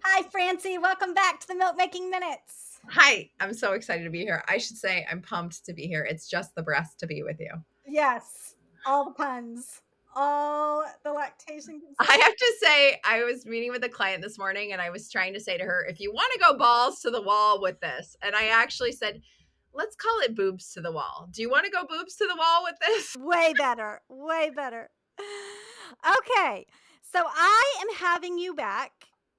Hi, Francie. Welcome back to the Milk Making Minutes. Hi, I'm so excited to be here. I should say I'm pumped to be here. It's just the breast to be with you. Yes, all the puns, all the lactation I consent. have to say, I was meeting with a client this morning and I was trying to say to her, if you want to go balls to the wall with this, and I actually said, let's call it boobs to the wall. Do you want to go boobs to the wall with this? Way better. Way better. Okay. So I am having you back.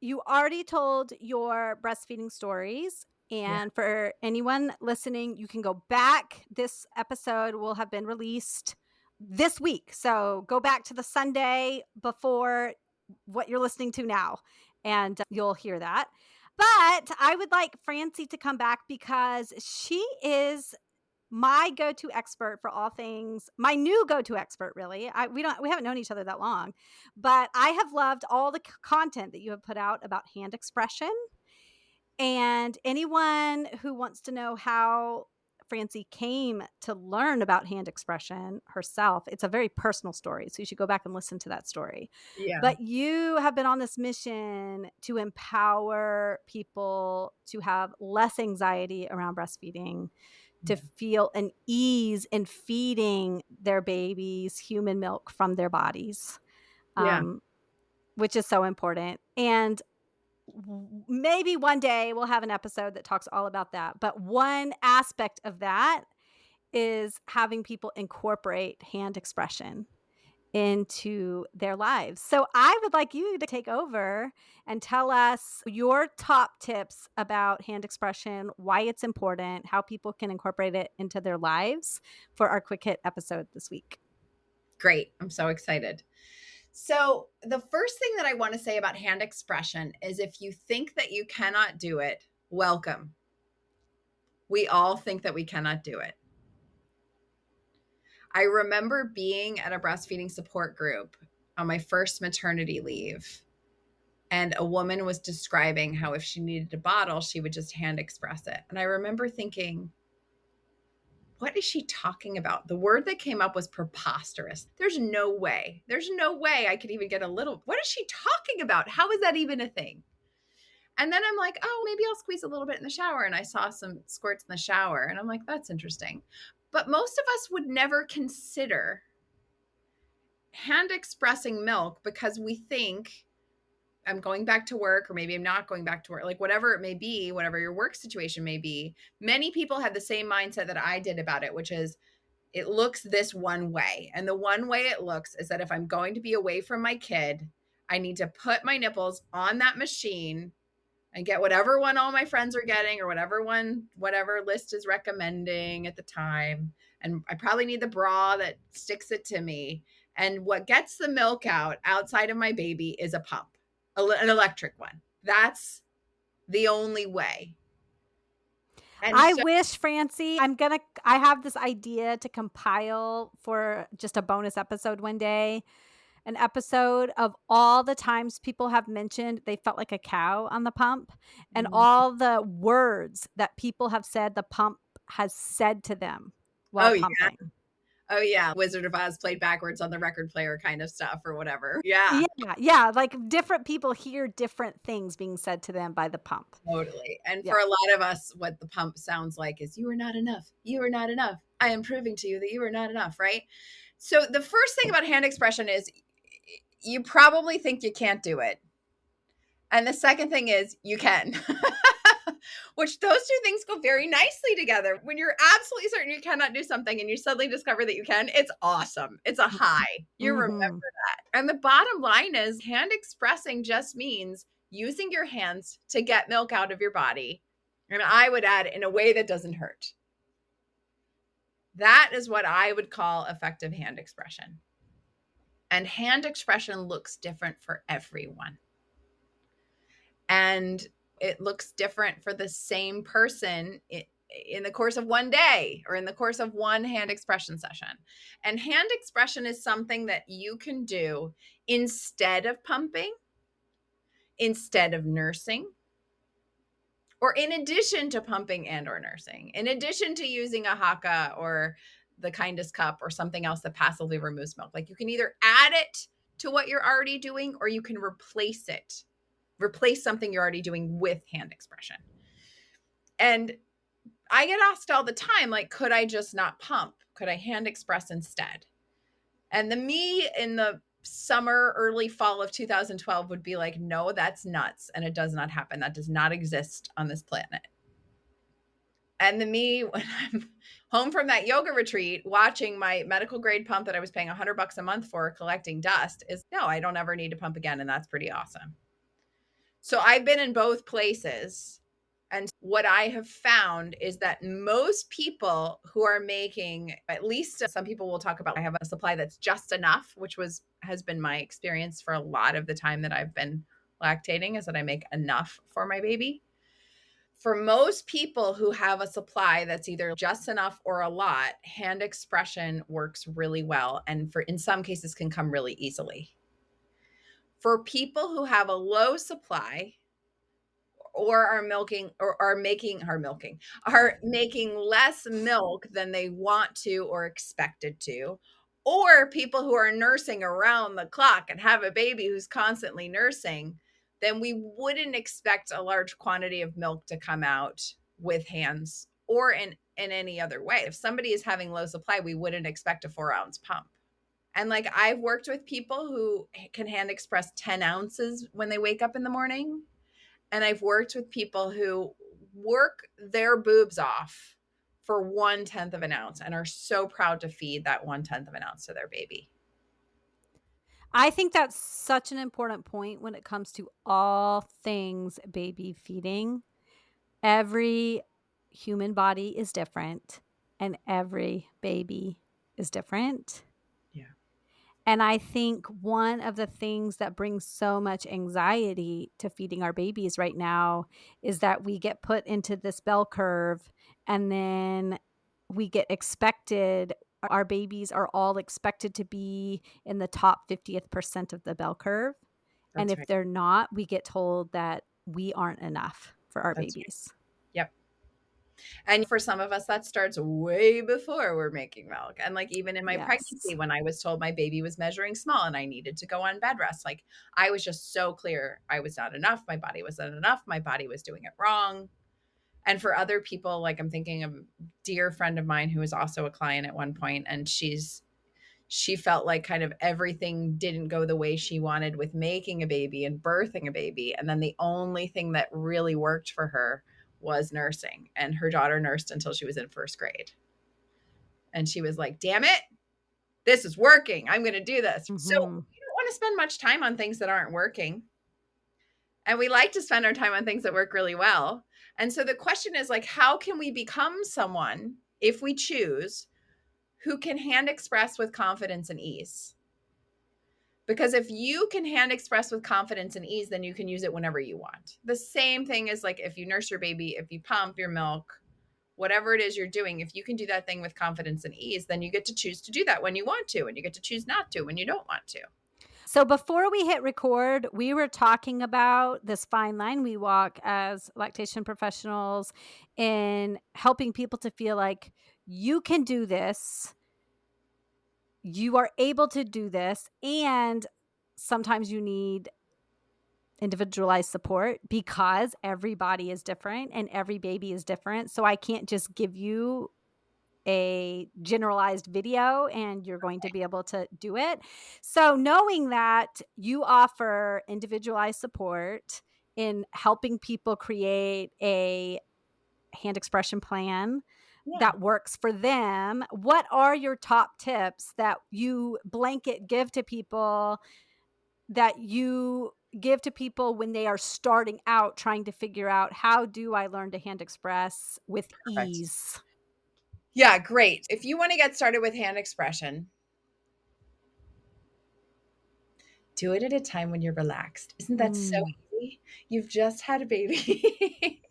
You already told your breastfeeding stories. Yeah. And for anyone listening, you can go back. This episode will have been released this week. So go back to the Sunday before what you're listening to now, and you'll hear that. But I would like Francie to come back because she is my go-to expert for all things, my new go-to expert, really. We haven't known each other that long, but I have loved all the content that you have put out about hand expression. And anyone who wants to know how Francie came to learn about hand expression herself, it's a very personal story. So you should go back and listen to that story. Yeah. But you have been on this mission to empower people to have less anxiety around breastfeeding, to feel an ease in feeding their babies human milk from their bodies, Yeah. which is so important. And maybe one day we'll have an episode that talks all about that. But one aspect of that is having people incorporate hand expression into their lives. So I would like you to take over and tell us your top tips about hand expression, why it's important, how people can incorporate it into their lives for our quick hit episode this week. Great. I'm so excited. So, the first thing that I want to say about hand expression is if you think that you cannot do it, welcome. We all think that we cannot do it. I remember being at a breastfeeding support group on my first maternity leave, and a woman was describing how if she needed a bottle, she would just hand express it. And I remember thinking, what is she talking about? The word that came up was preposterous. There's no way. There's no way I could even get a little. What is she talking about? How is that even a thing? And then I'm like, oh, maybe I'll squeeze a little bit in the shower. And I saw some squirts in the shower. And I'm like, that's interesting. But most of us would never consider hand expressing milk because we think I'm going back to work, or maybe I'm not going back to work, like whatever it may be, whatever your work situation may be. Many people have the same mindset that I did about it, which is it looks this one way. And the one way it looks is that if I'm going to be away from my kid, I need to put my nipples on that machine and get whatever one all my friends are getting, or whatever list is recommending at the time. And I probably need the bra that sticks it to me. And what gets the milk out outside of my baby is a pump, an electric one. That's the only way. And I so, wish, Francie, I have this idea to compile for just a bonus episode one day, an episode of all the times people have mentioned they felt like a cow on the pump and all the words that people have said the pump has said to them while oh, yeah. pumping. Oh, yeah. Wizard of Oz played backwards on the record player kind of stuff or whatever. Yeah, Yeah, like different people hear different things being said to them by the pump. totally. And Yeah. for a lot of us, what the pump sounds like is, you are not enough. You are not enough. I am proving to you that you are not enough, right? So the first thing about hand expression is you probably think you can't do it. And the second thing is you can. Which those two things go very nicely together. When you're absolutely certain you cannot do something and you suddenly discover that you can, it's awesome. It's a high. You remember that. And the bottom line is hand expressing just means using your hands to get milk out of your body. And I would add in a way that doesn't hurt. That is what I would call effective hand expression. And hand expression looks different for everyone. And it looks different for the same person in the course of one day or in the course of one hand expression session. And hand expression is something that you can do instead of pumping, instead of nursing, or in addition to pumping and or nursing, in addition to using a haka or the kindest cup or something else that passively removes milk. Like you can either add it to what you're already doing or you can replace it replace something you're already doing with hand expression. And I get asked all the time, like, could I just not pump? Could I hand express instead? And the me in the summer, early fall of 2012 would be like, no, that's nuts. And it does not happen. That does not exist on this planet. And the me when I'm home from that yoga retreat, watching my medical grade pump that I was paying $100 a month for collecting dust is no, I don't ever need to pump again. And that's pretty awesome. So I've been in both places. And what I have found is that most people who are making, at least some people will talk about, I have a supply that's just enough, which has been my experience for a lot of the time that I've been lactating, is that I make enough for my baby. For most people who have a supply that's either just enough or a lot, hand expression works really well, and for in some cases can come really easily. For people who have a low supply or are milking or are making less milk than they want to or expected to, or people who are nursing around the clock and have a baby who's constantly nursing, then we wouldn't expect a large quantity of milk to come out with hands or in any other way. If somebody is having low supply, we wouldn't expect a 4-ounce pump. And like, I've worked with people who can hand express 10 ounces when they wake up in the morning. And I've worked with people who work their boobs off for 1/10 of an ounce and are so proud to feed that 1/10 of an ounce to their baby. I think that's such an important point when it comes to all things baby feeding. Every human body is different and every baby is different. Yeah, And I think one of the things that brings so much anxiety to feeding our babies right now is that we get put into this bell curve and then we get expected, our babies are all expected to be in the top 50th percent of the bell curve. And that's if right. they're not, we get told that we aren't enough for our That's right. babies. Yep. And for some of us, that starts way before we're making milk. And like, even in my Yes. pregnancy, when I was told my baby was measuring small and I needed to go on bed rest, like, I was just so clear I was not enough. My body wasn't enough. My body was doing it wrong. And for other people, like, I'm thinking of a dear friend of mine who was also a client at one point, and she felt like kind of everything didn't go the way she wanted with making a baby and birthing a baby. And then the only thing that really worked for her was nursing. And her daughter nursed until she was in first grade. And she was like, damn it, this is working. I'm going to do this. So Mhm. we don't want to spend much time on things that aren't working. And we like to spend our time on things that work really well. And so the question is, like, how can we become someone, if we choose, who can hand express with confidence and ease? Because if you can hand express with confidence and ease, then you can use it whenever you want. The same thing is like if you nurse your baby, if you pump your milk, whatever it is you're doing, if you can do that thing with confidence and ease, then you get to choose to do that when you want to, and you get to choose not to when you don't want to. So before we hit record, we were talking about this fine line we walk as lactation professionals in helping people to feel like you can do this, you are able to do this, and sometimes you need individualized support because everybody is different and every baby is different. So I can't just give you a generalized video and you're going to be able to do it. So, knowing that you offer individualized support in helping people create a hand expression plan Yeah. that works for them, what are your top tips that you blanket give to people that you give to people when they are starting out trying to figure out how do I learn to hand express with Perfect. ease? Yeah, great. If you want to get started with hand expression, do it at a time when you're relaxed. Isn't that so Mm. easy? You've just had a baby.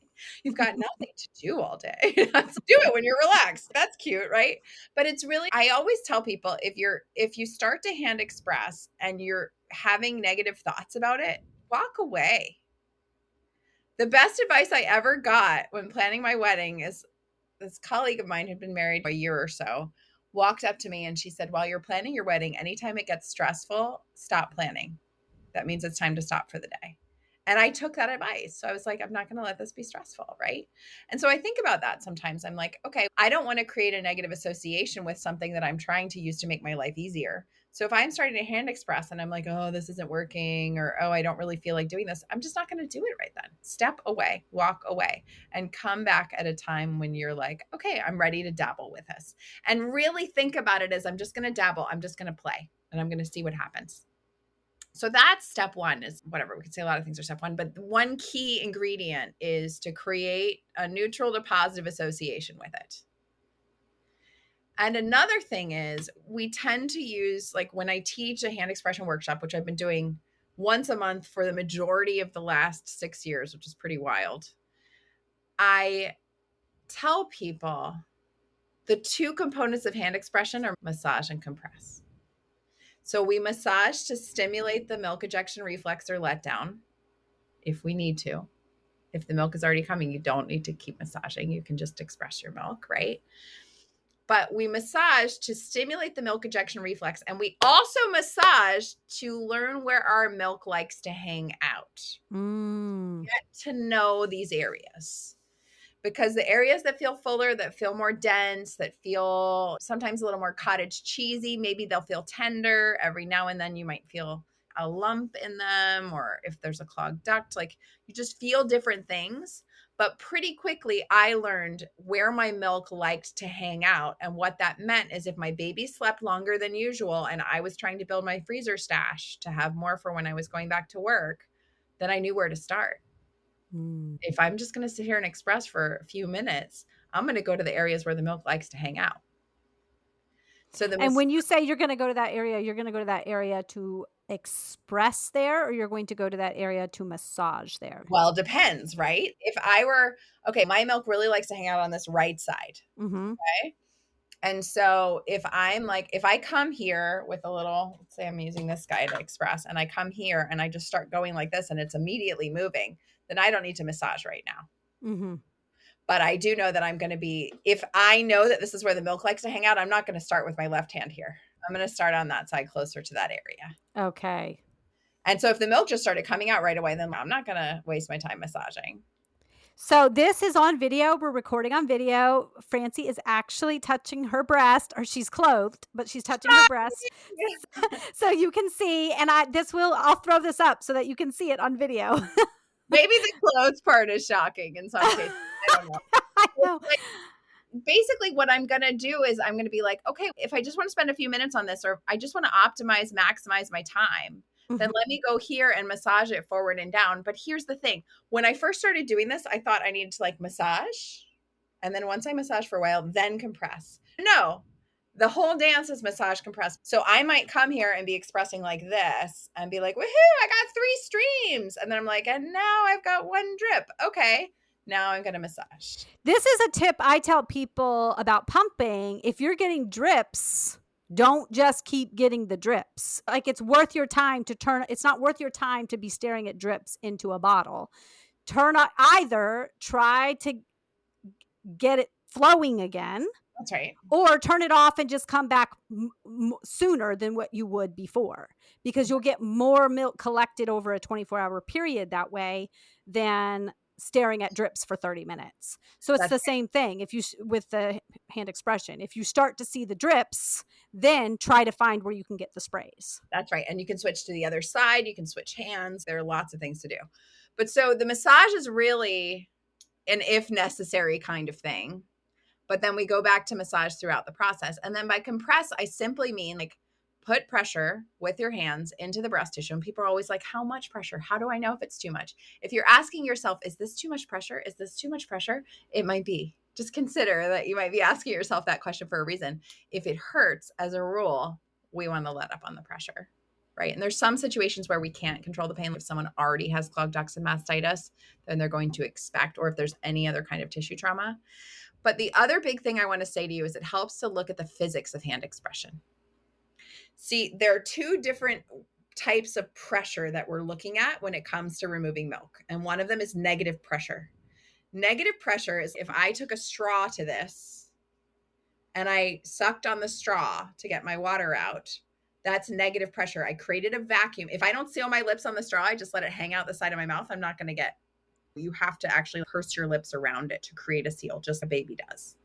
You've got nothing to do all day. So do it when you're relaxed. That's cute, right? But it's really, I always tell people, if you start to hand express and you're having negative thoughts about it, walk away. The best advice I ever got when planning my wedding is this colleague of mine who'd been married a year or so walked up to me and she said, while you're planning your wedding, anytime it gets stressful, stop planning. That means it's time to stop for the day. And I took that advice. So I was like, I'm not going to let this be stressful. Right. And so I think about that sometimes. I'm like, okay, I don't want to create a negative association with something that I'm trying to use to make my life easier. So if I'm starting to hand express and I'm like, oh, this isn't working, or oh, I don't really feel like doing this, I'm just not going to do it right then. Step away, walk away, and come back at a time when you're like, okay, I'm ready to dabble with this. And really think about it as I'm just going to dabble, I'm just going to play, and I'm going to see what happens. So that's step one, is whatever. We could say a lot of things are step one, but one key ingredient is to create a neutral to positive association with it. And another thing is we tend to use, like when I teach a hand expression workshop, which I've been doing once a month for the majority of the last 6 years, which is pretty wild. I tell people the two components of hand expression are massage and compress. So we massage to stimulate the milk ejection reflex or letdown if we need to. If the milk is already coming, you don't need to keep massaging. You can just express your milk, right? But we massage to stimulate the milk ejection reflex. And we also massage to learn where our milk likes to hang out. Get to know these areas. Because the areas that feel fuller, that feel more dense, that feel sometimes a little more cottage cheesy, maybe they'll feel tender. Every now and then you might feel a lump in them, or if there's a clogged duct, like you just feel different things. But pretty quickly, I learned where my milk liked to hang out. And what that meant is if my baby slept longer than usual and I was trying to build my freezer stash to have more for when I was going back to work, then I knew where to start. If I'm just going to sit here and express for a few minutes, I'm going to go to the areas where the milk likes to hang out. So And when you say you're going to go to that area, you're going to go to that area to express there, or you're going to go to that area to massage there? well, it depends, right? If I were, okay, my milk really likes to hang out on this right side. Mhm. Okay. And so if I'm like, if I come here with a little, let's say I'm using this guy to express, and I come here and I just start going like this and it's immediately moving, then I don't need to massage right now. Mhm. But I do know that I'm going to be, if I know that this is where the milk likes to hang out, I'm not going to start with my left hand here. I'm going to start on that side closer to that area. Okay. And so if the milk just started coming out right away, then I'm not going to waste my time massaging. So this is on video. We're recording on video. Francie is actually touching her breast, or she's clothed, but she's touching her breast. So you can see, and I'll throw this up so that you can see it on video. Maybe the clothes part is shocking in some cases. I don't know. I It's know. like, basically what I'm going to do is I'm going to be like, okay, if I just want to spend a few minutes on this, or I just want to maximize my time, then Mhm. let me go here and massage it forward and down. But here's the thing. When I first started doing this, I thought I needed to like massage. And then once I massage for a while, then compress. No, the whole dance is massage compress. So I might come here and be expressing like this and be like, woohoo, I got 3 streams. And then I'm like, and now I've got 1 drip. Okay. Now I'm going to massage. This is a tip I tell people about pumping. If you're getting drips, don't just keep getting the drips. Like it's not worth your time to be staring at drips into a bottle. Either try to get it flowing again, That's right. or turn it off and just come back sooner than what you would before, because you'll get more milk collected over a 24-hour period that way than staring at drips for 30 minutes. So it's That's the same thing with the hand expression. If you start to see the drips, then try to find where you can get the sprays. That's right. And you can switch to the other side. You can switch hands. There are lots of things to do. But so the massage is really an if necessary kind of thing. But then we go back to massage throughout the process. And then by compress, I simply mean like put pressure with your hands into the breast tissue. And people are always like, how much pressure? How do I know if it's too much? If you're asking yourself, is this too much pressure? Is this too much pressure? It might be. Just consider that you might be asking yourself that question for a reason. If it hurts, as a rule, we want to let up on the pressure. Right. And there's some situations where we can't control the pain. If someone already has clogged ducts and mastitis, then they're going to expect, or if there's any other kind of tissue trauma. But the other big thing I want to say to you is it helps to look at the physics of hand expression. See, there are 2 different types of pressure that we're looking at when it comes to removing milk. And one of them is negative pressure. Negative pressure is if I took a straw to this and I sucked on the straw to get my water out, That's negative pressure. I created a vacuum. If I don't seal my lips on the straw, I just let it hang out the side of my mouth. I'm not going to get, you have to actually purse your lips around it to create a seal, just like a baby does.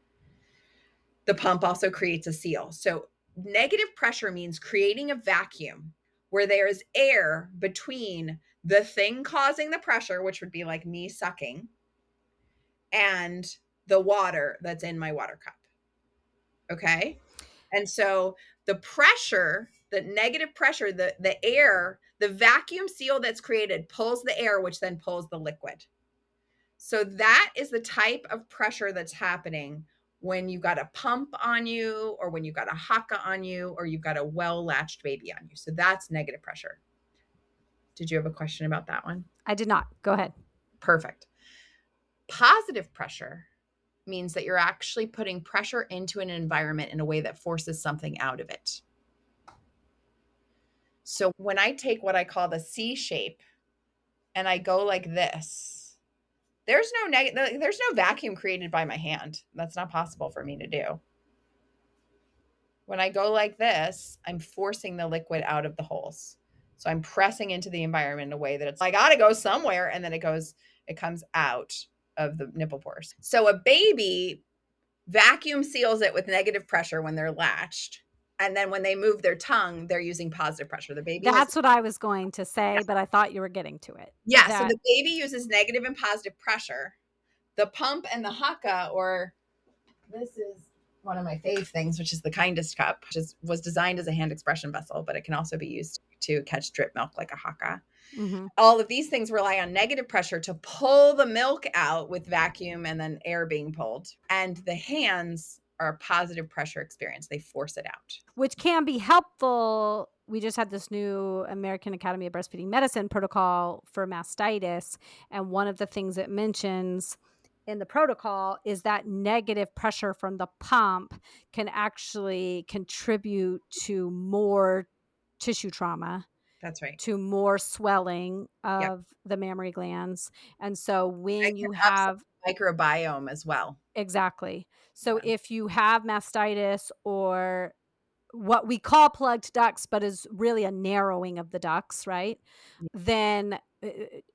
The pump also creates a seal. So negative pressure means creating a vacuum where there is air between the thing causing the pressure, which would be like me sucking, and the water that's in my water cup. Okay. And so the pressure, the negative pressure, the air, the vacuum seal that's created pulls the air, which then pulls the liquid. So that is the type of pressure that's happening when you've got a pump on you, or when you've got a haka on you, or you've got a well-latched baby on you. So that's negative pressure. Did you have a question about that one? I did not. Go ahead. Perfect. Positive pressure means that you're actually putting pressure into an environment in a way that forces something out of it. So when I take what I call the C shape and I go like this, there's no vacuum created by my hand. That's not possible for me to do. When I go like this, I'm forcing the liquid out of the holes. So I'm pressing into the environment in a way that it's like, I gotta go somewhere, and then it comes out of the nipple pores. So a baby vacuum seals it with negative pressure when they're latched. And then when they move their tongue, they're using positive pressure. The baby has, That's what I was going to say, but I thought you were getting to it. yeah. So That the baby uses negative and positive pressure. The pump and the haka, or this is one of my fave things, which is the kindest cup, which was designed as a hand expression vessel, but it can also be used to catch drip milk like a haka. mhm. All of these things rely on negative pressure to pull the milk out with vacuum and then air being pulled. And the hands are a positive pressure experience. They force it out. Which can be helpful. We just had this new American Academy of Breastfeeding Medicine protocol for mastitis, and one of the things it mentions in the protocol is that negative pressure from the pump can actually contribute to more tissue trauma, That's right. to more swelling Yep. of the mammary glands. And so It when can you upset have the microbiome as well. exactly. So Yeah. if you have mastitis, or what we call plugged ducts, but is really a narrowing of the ducts, right? Then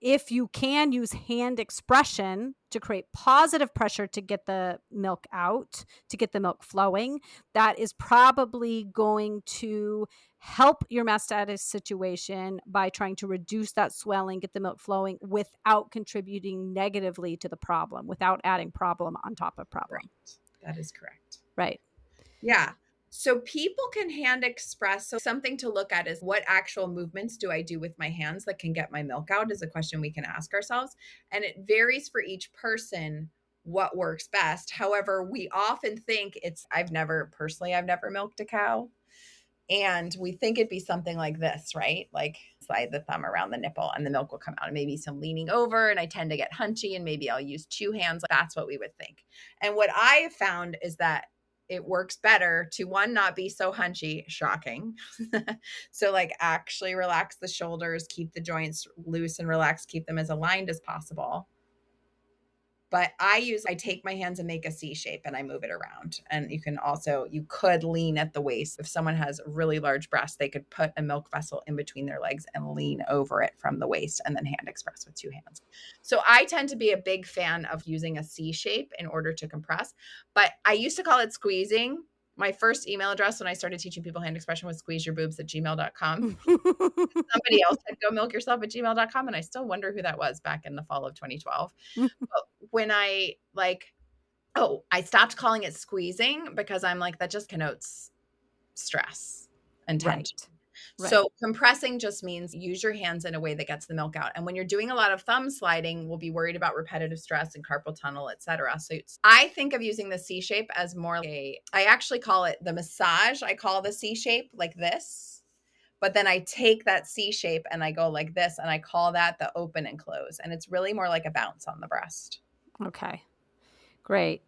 if you can use hand expression to create positive pressure to get the milk out, to get the milk flowing, that is probably going to help your mastitis situation by trying to reduce that swelling, get the milk flowing without contributing negatively to the problem, without adding problem on top of problem. Right. That is correct. Right. Yeah. So people can hand express. So something to look at is, what actual movements do I do with my hands that can get my milk out, is a question we can ask ourselves. And it varies for each person what works best. However, we often think I've never milked a cow. And we think it'd be something like this, right? Like slide the thumb around the nipple and the milk will come out, and maybe some leaning over. And I tend to get hunchy, and maybe I'll use two hands. That's what we would think. And what I have found is that it works better to, one, not be so hunchy, shocking. So like actually relax the shoulders, keep the joints loose and relaxed, keep them as aligned as possible. But I take my hands and make a C shape and I move it around. And you could lean at the waist. If someone has really large breasts, they could put a milk vessel in between their legs and lean over it from the waist, and then hand express with two hands. So I tend to be a big fan of using a C shape in order to compress, but I used to call it squeezing. My first email address when I started teaching people hand expression was squeezeyourbboobs@gmail.com. Somebody else said go milk yourself at gmail.com. And I still wonder who that was back in the fall of 2012. But when I stopped calling it squeezing, because I'm like, that just connotes stress and tension. Right. So compressing just means use your hands in a way that gets the milk out. And when you're doing a lot of thumb sliding, we'll be worried about repetitive stress and carpal tunnel, etc. So I think of using the C shape as more like I actually call it the massage. I call the C shape like this, but then I take that C shape and I go like this, and I call that the open and close. And it's really more like a bounce on the breast. Okay, great.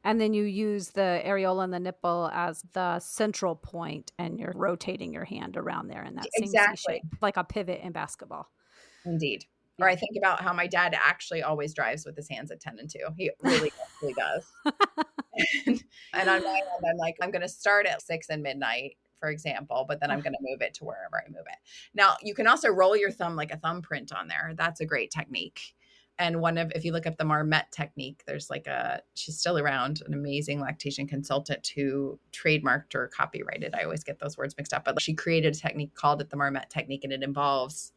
And then you use the areola and the nipple as the central point, and you're rotating your hand around there in that same C shape, like a pivot in basketball. Indeed. Yeah. Or I think about how my dad actually always drives with his hands at 10 and 2. He really does. And on my end, I'm like, I'm going to start at 6 and midnight for example, but then I'm going to move it to wherever I move it. Now, you can also roll your thumb like a thumbprint on there. That's a great technique. And if you look up the Marmette technique, there's she's still around, an amazing lactation consultant who trademarked or copyrighted. I always get those words mixed up, but she created a technique, called it the Marmette technique, and it involves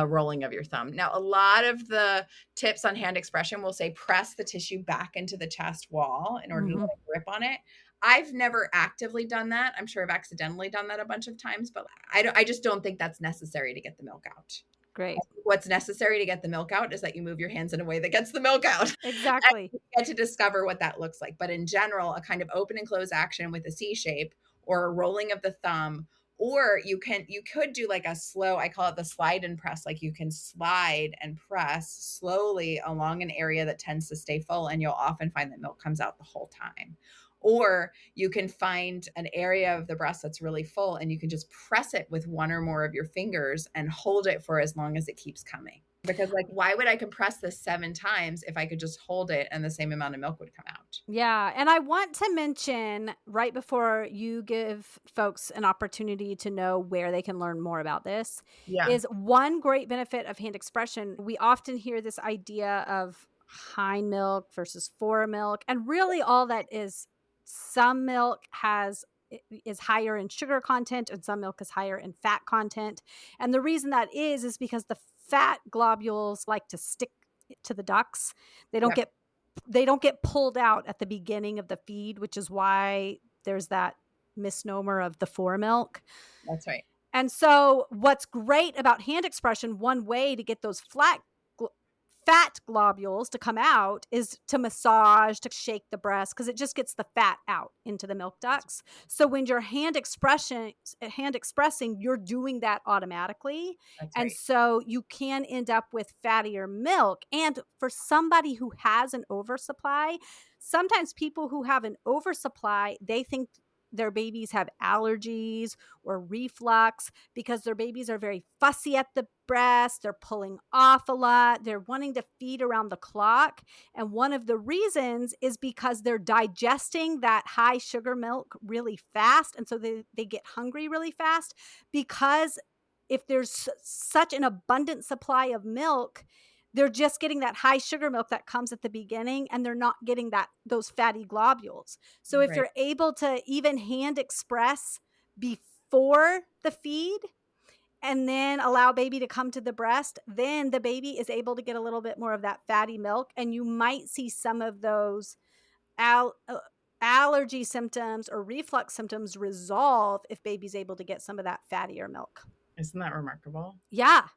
rolling of your thumb. Now, a lot of the tips on hand expression will say press the tissue back into the chest wall in order to Mhm. grip on it. I've never actively done that. I'm sure I've accidentally done that a bunch of times, but I just don't think that's necessary to get the milk out. Great. What's necessary to get the milk out is that you move your hands in a way that gets the milk out. And Exactly. you get to discover what that looks like. But in general, a kind of open and close action with a C shape or a rolling of the thumb, or you could do like a slow, I call it the slide and press. Like you can slide and press slowly along an area that tends to stay full, and you'll often find that milk comes out the whole time. Or you can find an area of the breast that's really full, and you can just press it with one or more of your fingers and hold it for as long as it keeps coming. Because why would I compress this 7 times if I could just hold it and the same amount of milk would come out? Yeah, and I want to mention right before you give folks an opportunity to know where they can learn more about this Yeah. is one great benefit of hand expression. We often hear this idea of hind milk versus fore milk, and really all that is some milk is higher in sugar content and some milk is higher in fat content. And the reason that is because the fat globules like to stick to the ducts. They don't Yep. get they don't get pulled out at the beginning of the feed, which is why there's that misnomer of the fore milk. That's right. And so what's great about hand expression, one way to get those fat globules to come out is to massage, to shake the breast because it just gets the fat out into the milk ducts. So when you're hand expressing, you're doing that automatically. That's And right. so you can end up with fattier milk. And for somebody who has an oversupply, sometimes people who have an oversupply, they think their babies have allergies or reflux because their babies are very fussy at the breast. They're pulling off a lot. They're wanting to feed around the clock. And one of the reasons is because they're digesting that high sugar milk really fast. And so they get hungry really fast because if there's such an abundant supply of milk, they're just getting that high sugar milk that comes at the beginning and they're not getting those fatty globules. So if Right. you're able to even hand express before the feed and then allow baby to come to the breast, then the baby is able to get a little bit more of that fatty milk and you might see some of those al- uh, allergy symptoms or reflux symptoms resolve if baby's able to get some of that fattier milk. Isn't that remarkable? Yeah.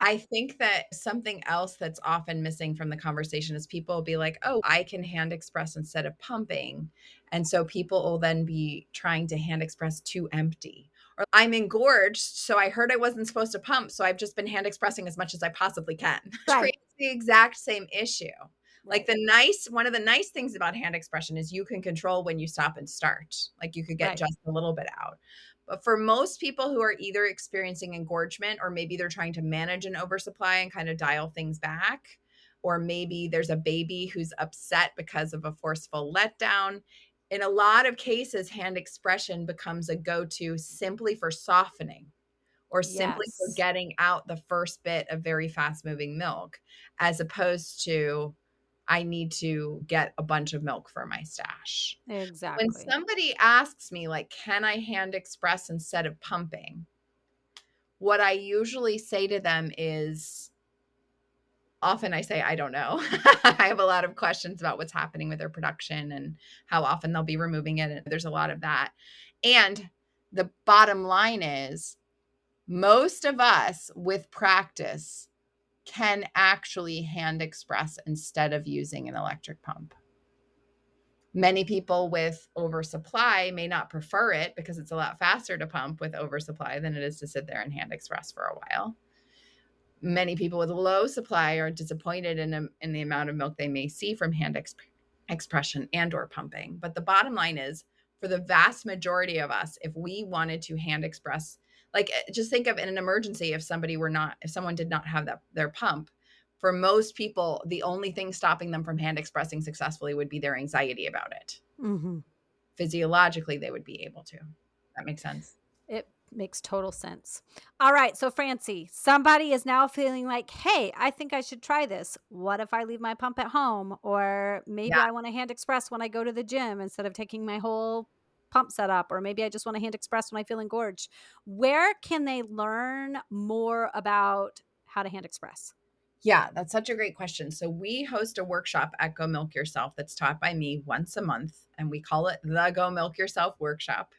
I think that something else that's often missing from the conversation is people will be like, oh, I can hand express instead of pumping. And so people will then be trying to hand express too empty. Or I'm engorged, so I heard I wasn't supposed to pump. So I've just been hand expressing as much as I possibly can, which Right. creates the exact same issue. Like Right. one of the nice things about hand expression is you can control when you stop and start. Like you could get Right. just a little bit out. But for most people who are either experiencing engorgement or maybe they're trying to manage an oversupply and kind of dial things back, or maybe there's a baby who's upset because of a forceful letdown. In a lot of cases, hand expression becomes a go to simply for softening or simply for Yes. getting out the first bit of very fast moving milk, as opposed to, I need to get a bunch of milk for my stash. When Exactly. somebody asks me, like, can I hand express instead of pumping? What I usually say to them is often I say, I don't know. I have a lot of questions about what's happening with their production and how often they'll be removing it. And there's a lot of that. And the bottom line is most of us with practice can actually hand express instead of using an electric pump. Many people with oversupply may not prefer it because it's a lot faster to pump with oversupply than it is to sit there and hand express for a while. Many people with low supply are disappointed in the amount of milk they may see from expression and or pumping. But the bottom line is, for the vast majority of us, if we wanted to hand express, like just think of in an emergency, if someone did not have their pump, for most people, the only thing stopping them from hand expressing successfully would be their anxiety about it. Mhm. Physiologically, they would be able to. That makes sense. It makes total sense. All right. So, Francie, somebody is now feeling like, hey, I think I should try this. What if I leave my pump at home? Or maybe Yeah. I want to hand express when I go to the gym instead of taking my whole pump set up. Or maybe I just want to hand express when I feel engorged. Where can they learn more about how to hand express? Yeah, that's such a great question. So we host a workshop at Go Milk Yourself that's taught by me once a month, and we call it the Go Milk Yourself workshop.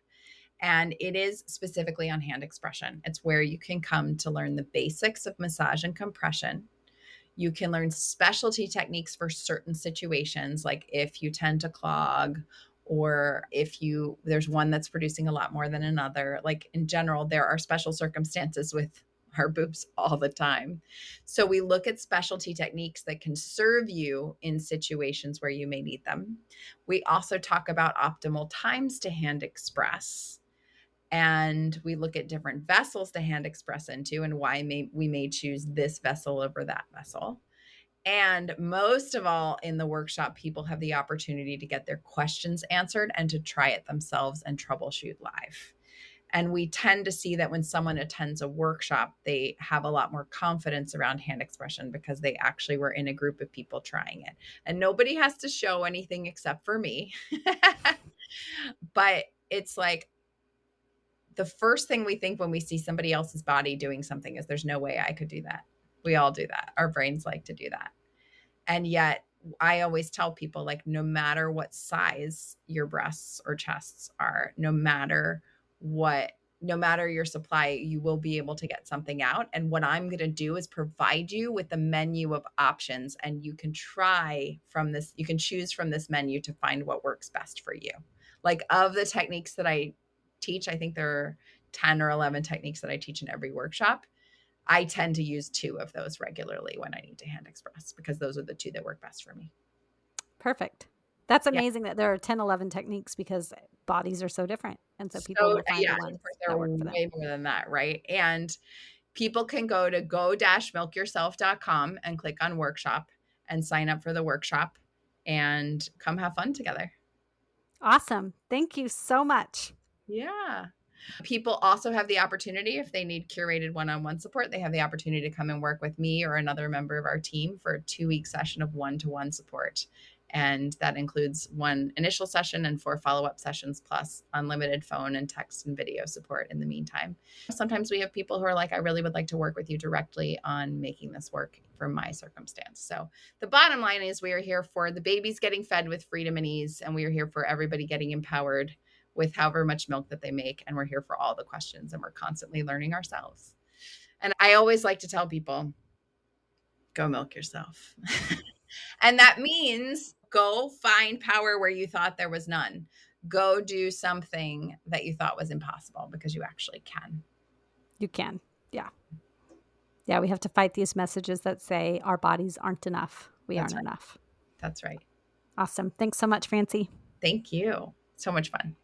And it is specifically on hand expression. It's where you can come to learn the basics of massage and compression. You can learn specialty techniques for certain situations, like if you tend to clog, or if you there's one that's producing a lot more than another. Like in general, there are special circumstances with our boobs all the time. So we look at specialty techniques that can serve you in situations where you may need them. We also talk about optimal times to hand express, and we look at different vessels to hand express into and why we may choose this vessel over that vessel. And most of all, in the workshop, people have the opportunity to get their questions answered and to try it themselves and troubleshoot live. And we tend to see that when someone attends a workshop, they have a lot more confidence around hand expression because they actually were in a group of people trying it. And nobody has to show anything except for me. But it's like, the first thing we think when we see somebody else's body doing something is, there's no way I could do that. We all do that. Our brains like to do that. And yet I always tell people, like, no matter what size your breasts or chests are, no matter your supply, you will be able to get something out. And what I'm going to do is provide you with a menu of options, and you can you can choose from this menu to find what works best for you. Like, of the techniques that I teach, I think there are 10 or 11 techniques that I teach in every workshop. I tend to use 2 of those regularly when I need to hand express, because those are the 2 that work best for me. Perfect. That's Yeah. amazing that there are 10, 11 techniques because bodies are so different. And so people So, will find yeah, the and ones of course there that are work for them. way more than that, right? And people can go to go-milkyourself.com and click on workshop and sign up for the workshop and come have fun together. Awesome. Thank you so much. Yeah. People also have the opportunity, if they need curated one-on-one support, they have the opportunity to come and work with me or another member of our team for a 2-week session of one-to-one support. And that includes 1 initial session and 4 follow-up sessions, plus unlimited phone and text and video support in the meantime. Sometimes we have people who are like, I really would like to work with you directly on making this work for my circumstance. So the bottom line is, we are here for the babies getting fed with freedom and ease, and we are here for everybody getting empowered with however much milk that they make. And we're here for all the questions, and we're constantly learning ourselves. And I always like to tell people, go milk yourself. And that means go find power where you thought there was none. Go do something that you thought was impossible, because you actually can. You can. Yeah. Yeah. We have to fight these messages that say our bodies aren't enough. We That's aren't right. enough. That's right. Awesome. Thanks so much, Francie. Thank you. So much fun.